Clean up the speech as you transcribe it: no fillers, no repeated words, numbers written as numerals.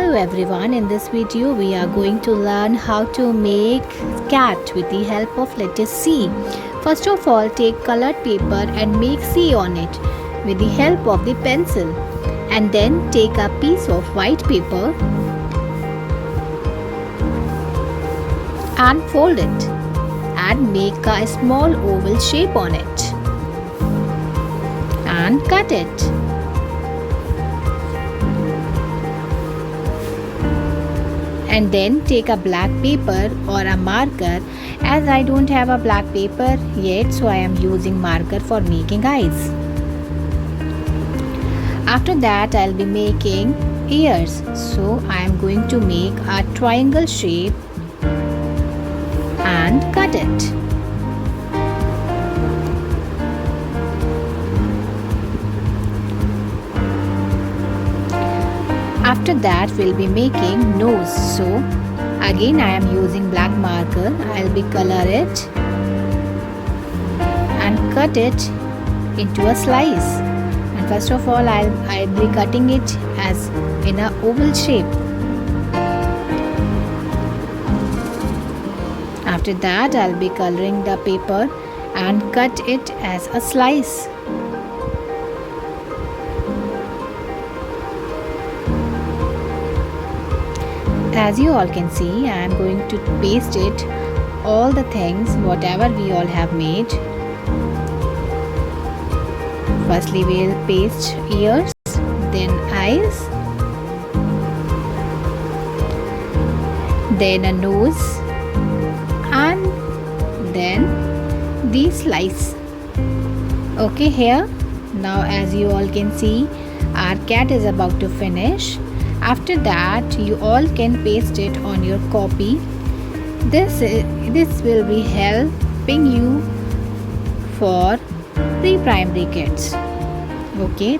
Hello everyone, in this video we are going to learn how to make cat with the help of letter C. First of all, take colored paper and make C on it with the help of the pencil, and then take a piece of white paper and fold it and make a small oval shape on it and cut it. And then take a black paper or a marker. As I don't have a black paper yet, so I am using marker for making eyes. After that, I'll be making ears. So I am going to make a triangle shape and cut it. After that, we'll be making nose. So again I am using black marker. I'll be color it and cut it into a slice. And first of all, I'll be cutting it as in a oval shape. After that, I'll be coloring the paper and cut it as a slice. As you all can see, I am going to paste it all the things whatever we all have made. Firstly, we'll paste ears, then eyes, then a nose, and then the slice. Okay, here now as you all can see, our cat is about to finish. After that, you all can paste it on your copy. This will be helping you for pre-primary kids. Okay,